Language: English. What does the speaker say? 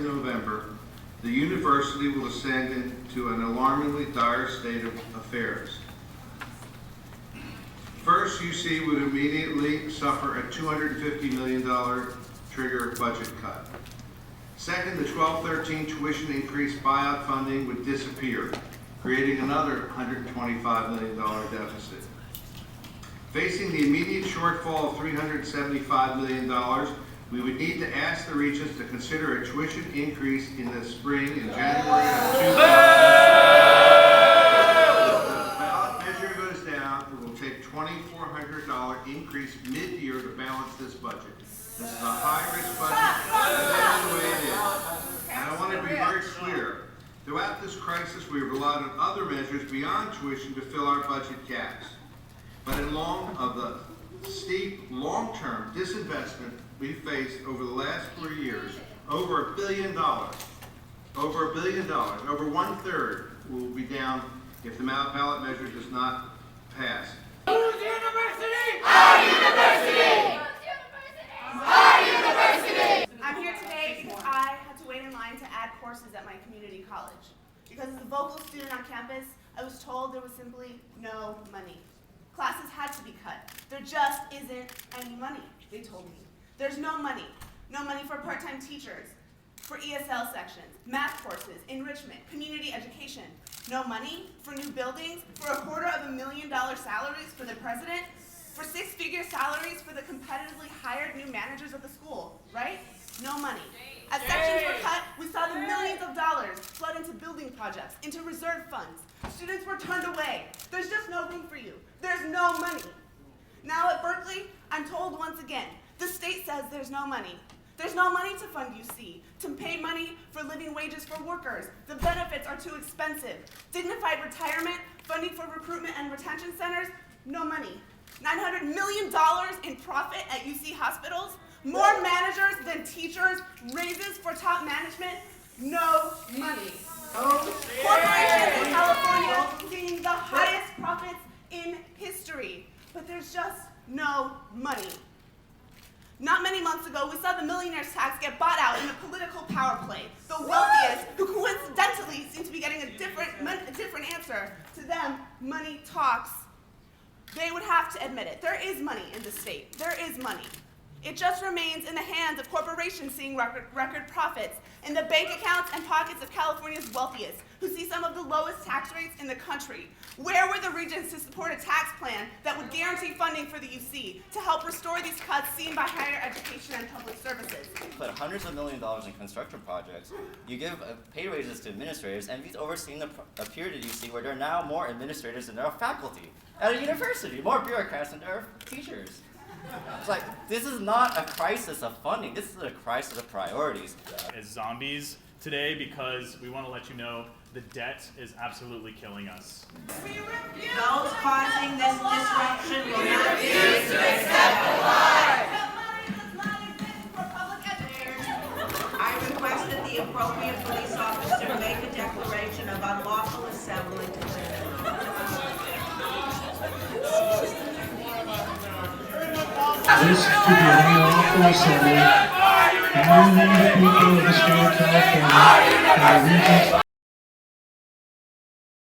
in November, the university will descend into an alarmingly dire state of affairs. First, UC would immediately suffer a $250 million trigger budget cut. Second, the 12-13 tuition increase buyout funding would disappear, creating another $125 million deficit. Facing the immediate shortfall of $375 million, we would need to ask the Regents to consider a tuition increase in the spring in January of 2000. If the ballot measure goes down, it will take $2,400 increase mid-year to balance this budget. This is a high-risk budget. That's the way it is. And I want to be very clear. Throughout this crisis, we have relied on other measures beyond tuition to fill our budget gaps. But in long of the steep, long-term disinvestment we faced over the last 3 years, over $1 billion, over one-third will be down if the ballot measure does not pass. Whose university? Our university! Our university! I'm here today because I had to wait in line to add courses at my community college. Because as a vocal student on campus, I was told there was simply no money. Classes had to be cut. There just isn't any money, they told me. There's no money. No money for part-time teachers, for ESL sections, math courses, enrichment, community education. No money for new buildings, for $250,000 salaries for the president, for six-figure salaries for the competitively hired new managers of the school, right? No money. As sections were cut, we saw the millions of dollars flood into building projects, into reserve funds. Students were turned away. There's just no room for you. There's no money. Now at Berkeley, I'm told once again, the state says there's no money. There's no money to fund UC, to pay money for living wages for workers. The benefits are too expensive. Dignified retirement, funding for recruitment and retention centers, no money. $900 million in profit at UC hospitals, more managers than teachers, raises for top management, no money. Corporations in California seeing the highest profits in history, but there's just no money. Not many months ago, we saw the millionaire's tax get bought out in a political power play. The wealthiest, who coincidentally seem to be getting a different answer. To them, money talks. They would have to admit it. There is money in the state. There is money. It just remains in the hands of corporations seeing record profits, in the bank accounts and pockets of California's wealthiest, who see some of the lowest tax rates in the country. Where were the Regents to support a tax plan that would guarantee funding for the UC to help restore these cuts seen by higher education and public services? Put hundreds of millions of dollars in construction projects. You give pay raises to administrators, and we've overseen a period at UC where there are now more administrators than there are faculty. At a university, more bureaucrats than there are teachers. It's like, this is not a crisis of funding, this is a crisis of priorities. As zombies today, because we want to let you know the debt is absolutely killing us. Those causing this disruption will not be Refuse to accept the lie. I request that the appropriate police officer make a declaration of unlawful assembly. This to be an unlawful assembly, and the people of the state of California and the Regents